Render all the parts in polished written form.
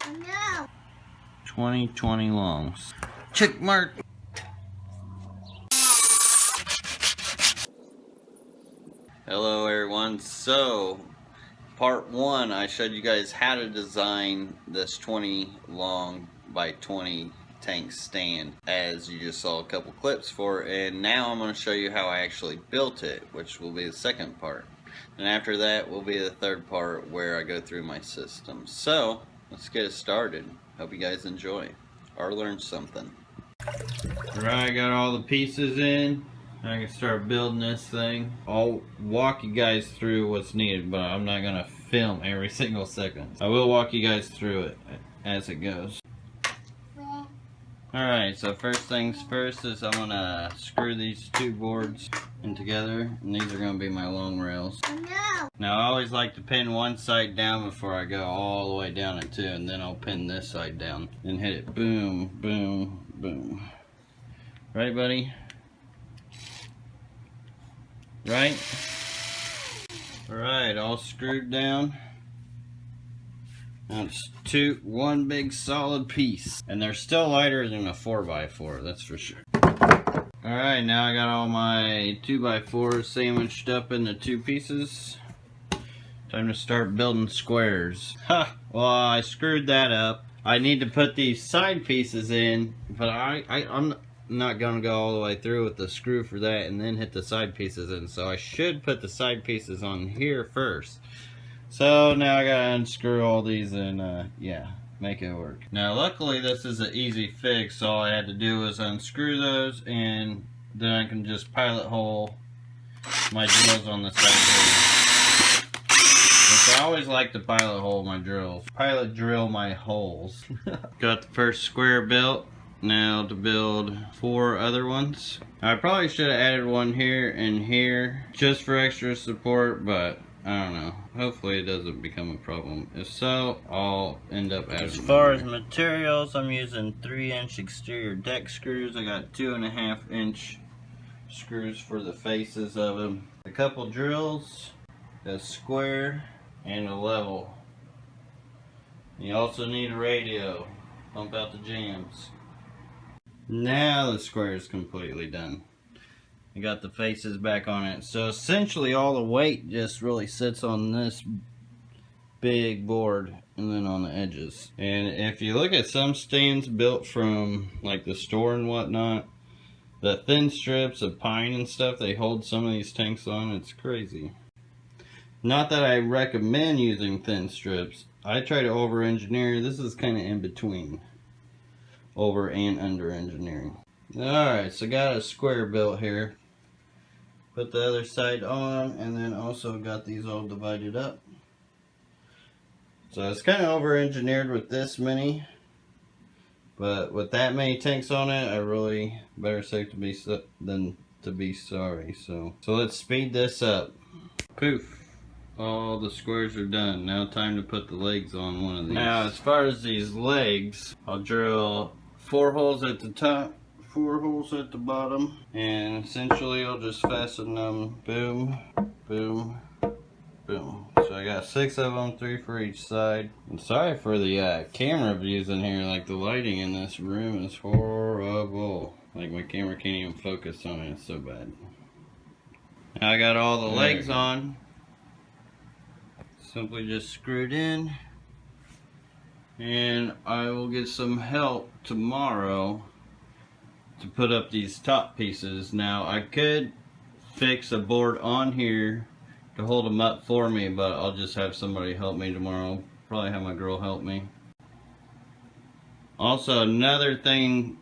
No. 2020 longs. Check mark. Hello everyone. So part 1, I showed you guys how to design this 20 long by 20 tank stand, as you just saw a couple clips for, and now I'm going to show you how I actually built it, which will be the second part. And after that will be the third part where I go through my system. So let's get it started. Hope you guys enjoy or learn something. Alright, got all the pieces in. I can start building this thing. I'll walk you guys through what's needed, but I'm not going to film every single second. I will walk you guys through it as it goes. Alright, so first things first is I'm going to screw these two boards in together, and these are going to be my long rails. No. Now I always like to pin one side down before I go all the way down it too, and then I'll pin this side down and hit it boom, boom, boom. Right, buddy? Right? Alright, all screwed down. Now it's one big solid piece. And they're still lighter than a 4x4, that's for sure. Alright, now I got all my 2x4s sandwiched up into two pieces. Time to start building squares. Ha! Well, I screwed that up. I need to put these side pieces in, but I'm not gonna go all the way through with the screw for that and then hit the side pieces in. So I should put the side pieces on here first. So now I gotta unscrew all these and yeah, make it work. Now luckily this is an easy fix. All I had to do was unscrew those, and then I can just pilot hole my drills on the side here. Which I always like to pilot hole my drills. Pilot drill my holes. Got the first square built. Now to build 4 other ones. I probably should have added one here and here just for extra support, but I don't know. Hopefully it doesn't become a problem. If so, I'll end up adding. As far as materials, I'm using 3-inch exterior deck screws. I got 2.5-inch screws for the faces of them. A couple drills, a square, and a level. You also need a radio. Pump out the jams. Now the square is completely done. I got the faces back on it. So essentially all the weight just really sits on this big board and then on the edges. And if you look at some stands built from like the store and whatnot, the thin strips of pine and stuff they hold some of these tanks on, it's crazy. Not that I recommend using thin strips. I try to over engineer. This is kind of in between over and under engineering. Alright, so got a square built here. Put the other side on, and then also got these all divided up. So it's kind of over engineered with this many, but with that many tanks on it, I really better safe to be than to be sorry. So let's speed this up. Poof. All the squares are done. Now time to put the legs on one of these. Now as far as these legs, I'll drill 4 holes at the top, 4 holes at the bottom, and essentially I'll just fasten them boom, boom, boom. So I got 6 of them, 3 for each side. I'm sorry for the camera views in here. Like the lighting in this room is horrible. Like my camera can't even focus on it, it's so bad. Now I got all the legs on. Simply just screwed in. And I will get some help tomorrow to put up these top pieces. Now I could fix a board on here to hold them up for me, but I'll just have somebody help me tomorrow. Probably have my girl help me. Also, another thing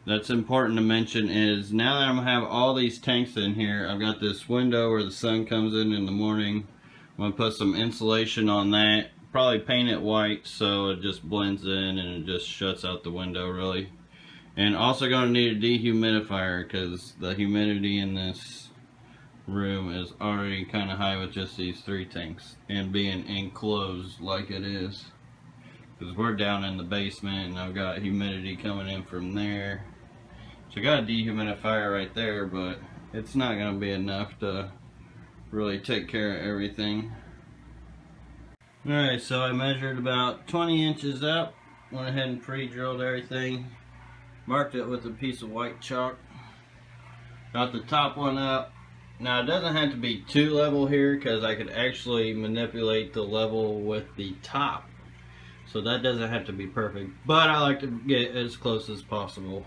that's important to mention is now that I'm gonna have all these tanks in here, I've got this window where the sun comes in the morning. I'm gonna put some insulation on that. Probably paint it white so it just blends in and it just shuts out the window really. And also going to need a dehumidifier because the humidity in this room is already kind of high with just these 3 tanks and being enclosed like it is. Because we're down in the basement and I've got humidity coming in from there. So I got a dehumidifier right there, but it's not going to be enough to really take care of everything. Alright, so I measured about 20 inches up, went ahead and pre-drilled everything, marked it with a piece of white chalk, got the top one up. Now it doesn't have to be too level here because I could actually manipulate the level with the top, so that doesn't have to be perfect, but I like to get as close as possible.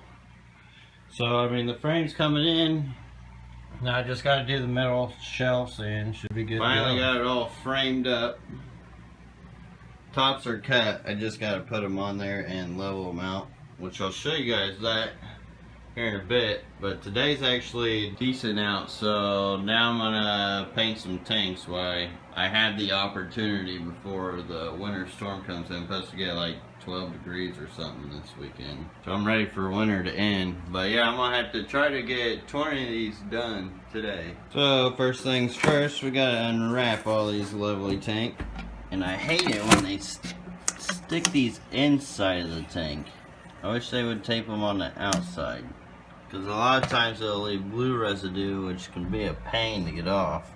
So I mean, the frame's coming in. Now I just got to do the metal shelves and should be good. Finally got it all framed up. Tops are cut. I just got to put them on there and level them out, which I'll show you guys that here in a bit. But today's actually decent out, so now I'm gonna paint some tanks. Why I had the opportunity before the winter storm comes in. I'm supposed to get like 12 degrees or something this weekend, so I'm ready for winter to end. But yeah, I'm gonna have to try to get 20 of these done today. So first things first, we gotta unwrap all these lovely tank. And I hate it when they stick these inside of the tank. I wish they would tape them on the outside, because a lot of times they'll leave glue residue, which can be a pain to get off.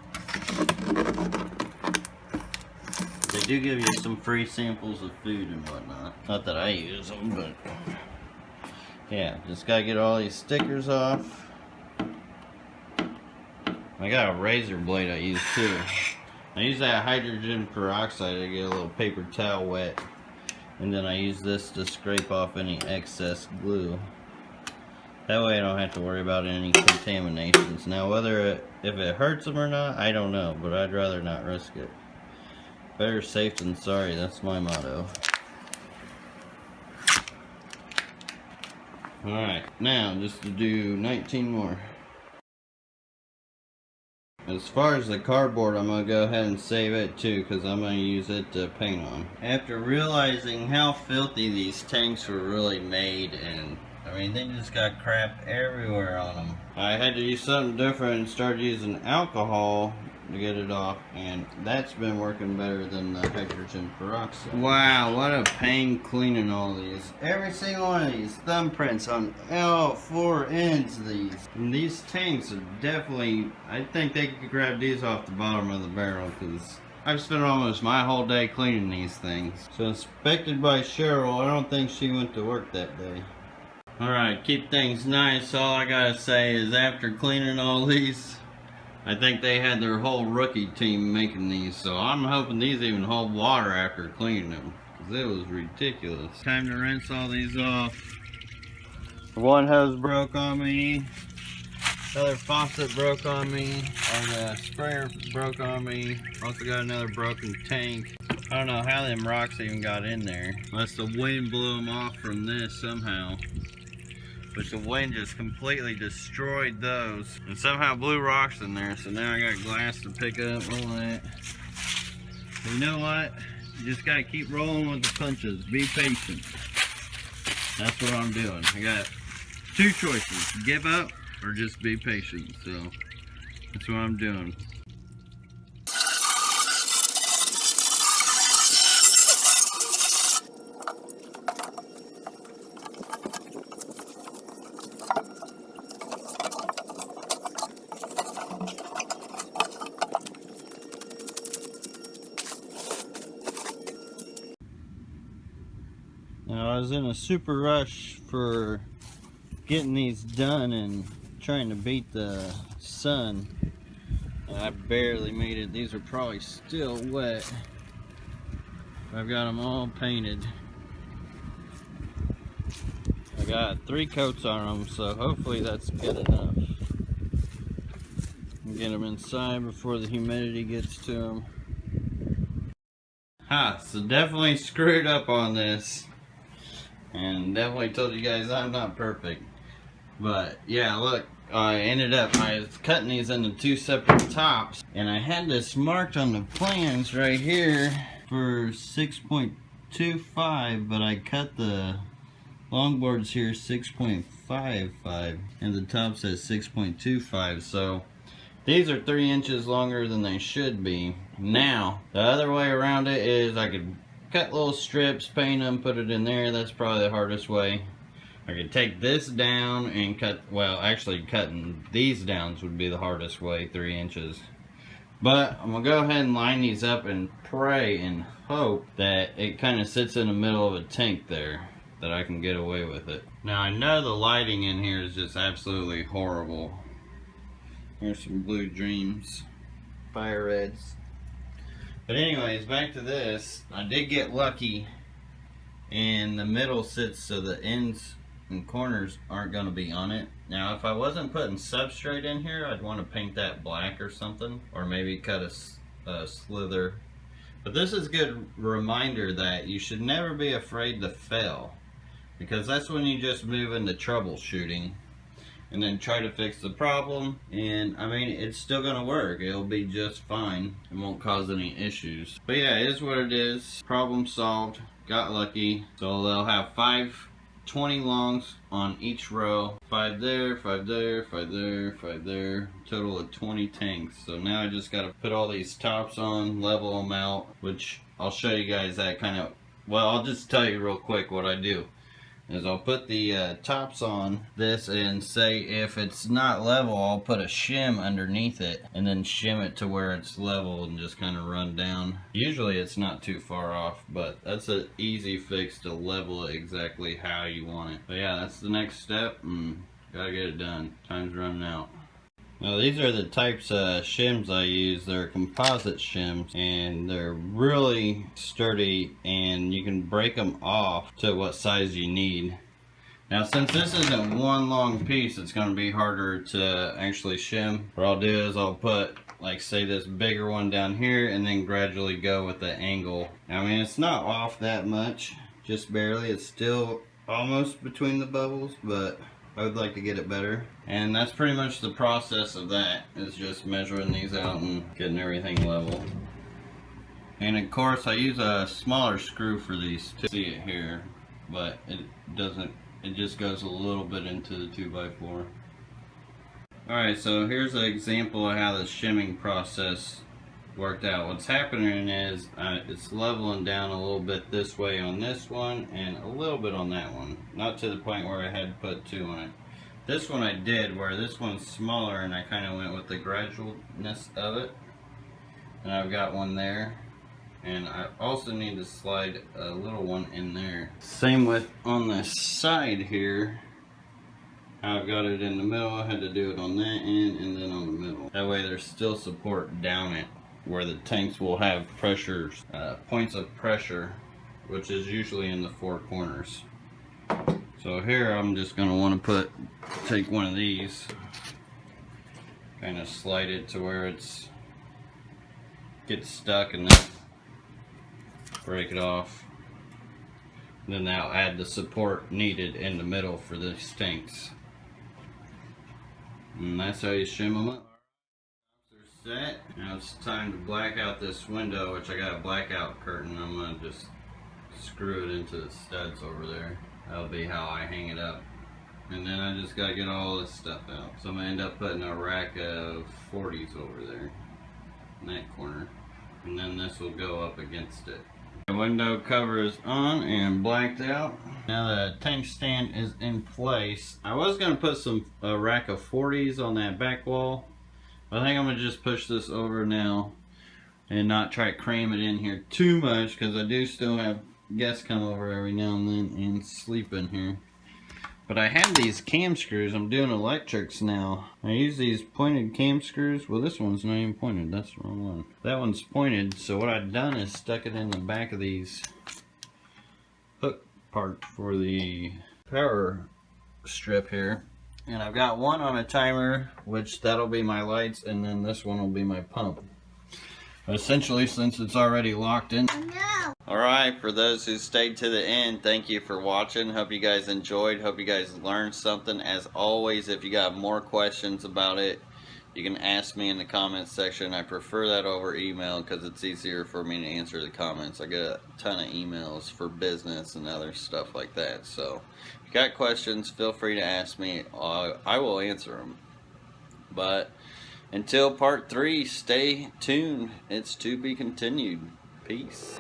They do give you some free samples of food and whatnot. Not that I use them, but yeah, just gotta get all these stickers off. I got a razor blade I use too. I use that hydrogen peroxide to get a little paper towel wet, and then I use this to scrape off any excess glue. That way I don't have to worry about any contaminations. Now if it hurts them or not, I don't know, but I'd rather not risk it. Better safe than sorry, that's my motto. Alright, now just to do 19 more. As far as the cardboard, I'm going to go ahead and save it too, because I'm going to use it to paint on. After realizing how filthy these tanks were really made, and I mean, they just got crap everywhere on them, I had to use something different and started using alcohol to get it off, and that's been working better than the hydrogen peroxide. Wow, what a pain cleaning all these. Every single one of these thumbprints on all four ends of these. And these tanks are definitely, I think they could grab these off the bottom of the barrel, because I've spent almost my whole day cleaning these things. So inspected by Cheryl, I don't think she went to work that day. Alright, keep things nice. All I gotta say is after cleaning all these, I think they had their whole rookie team making these, so I'm hoping these even hold water after cleaning them, because it was ridiculous. Time to rinse all these off. One hose broke on me, another faucet broke on me, or the sprayer broke on me. Also got another broken tank. I don't know how them rocks even got in there. Unless the wind blew them off from this somehow. But the wind just completely destroyed those, and somehow blew rocks in there, so now I got glass to pick up all that. But you know what? You just gotta keep rolling with the punches. Be patient. That's what I'm doing. I got two choices: give up or just be patient. So that's what I'm doing. Now I was in a super rush for getting these done and trying to beat the sun. I barely made it. These are probably still wet. I've got them all painted. I got 3 coats on them, so hopefully that's good enough. Get them inside before the humidity gets to them. So definitely screwed up on this. And definitely told you guys I'm not perfect. But yeah, look, I was cutting these into 2 separate tops. And I had this marked on the plans right here for 6.25, but I cut the longboards here 6.55 and the top says 6.25, so these are 3 inches longer than they should be. Now, the other way around it is I could cut little strips, paint them, put it in there. That's probably the hardest way. I could take this down and cut, well, actually cutting these downs would be the hardest way, 3 inches. But I'm gonna go ahead and line these up and pray and hope that it kind of sits in the middle of a tank there, that I can get away with it. Now I know the lighting in here is just absolutely horrible. Here's some blue dreams, fire reds. But anyways, back to this. I did get lucky and the middle sits so the ends and corners aren't going to be on it. Now if I wasn't putting substrate in here, I'd want to paint that black or something, or maybe cut a slither. But this is a good reminder that you should never be afraid to fail, because that's when you just move into troubleshooting and then try to fix the problem. And I mean, it's still gonna work. It'll be just fine. It won't cause any issues. But yeah, it is what it is. Problem solved. Got lucky. So they'll have 5 20 longs on each row. 5 there, 5 there, 5 there, 5 there. Total of 20 tanks. So now I just gotta put all these tops on, level them out, which I'll show you guys that kind of, well, I'll just tell you real quick what I do. Is I'll put the tops on this, and say if it's not level, I'll put a shim underneath it and then shim it to where it's level and just kind of run down. Usually it's not too far off, but that's an easy fix to level it exactly how you want it. But yeah, that's the next step, and gotta get it done. Time's running out. Now these are the types of shims I use. They're composite shims and they're really sturdy, and you can break them off to what size you need. Now since this isn't one long piece, it's going to be harder to actually shim. What I'll do is I'll put, like, say this bigger one down here and then gradually go with the angle. I mean, it's not off that much, just barely. It's still almost between the bubbles, but I would like to get it better. And that's pretty much the process of that, is just measuring these out and getting everything level. And of course I use a smaller screw for these to see it here, but it doesn't, it just goes a little bit into the 2x4. Alright, so here's an example of how the shimming process worked out. What's happening is it's leveling down a little bit this way on this one and a little bit on that one. Not to the point where I had to put 2 on it. This one I did, where this one's smaller, and I kind of went with the gradualness of it. And I've got one there. And I also need to slide a little one in there. Same with on the side here. I've got it in the middle. I had to do it on that end and then on the middle. That way there's still support down it, where the tanks will have pressures, points of pressure, which is usually in the 4 corners. So here I'm just going to want to take one of these, kind of slide it to where it's gets stuck, and then break it off. And then that'll add the support needed in the middle for these tanks. And that's how you shim them up. Set. Now it's time to black out this window, which I got a blackout curtain. I'm going to just screw it into the studs over there. That'll be how I hang it up. And then I just got to get all this stuff out. So I'm going to end up putting a rack of 40s over there in that corner. And then this will go up against it. The window cover is on and blacked out. Now the tank stand is in place. I was going to put a rack of 40s on that back wall. I think I'm going to just push this over now and not try to cram it in here too much, because I do still have guests come over every now and then and sleep in here. But I have these cam screws. I'm doing electrics now. I use these pointed cam screws. Well, this one's not even pointed. That's the wrong one. That one's pointed. So what I've done is stuck it in the back of these hook part for the power strip here. And I've got one on a timer, which that'll be my lights, and then this one will be my pump. Essentially, since it's already locked in. No. Alright, for those who stayed to the end, thank you for watching. Hope you guys enjoyed. Hope you guys learned something. As always, if you got more questions about it, you can ask me in the comments section. I prefer that over email because it's easier for me to answer the comments. I get a ton of emails for business and other stuff like that. So if you got questions, feel free to ask me. I will answer them. But until part 3, stay tuned. It's to be continued. Peace.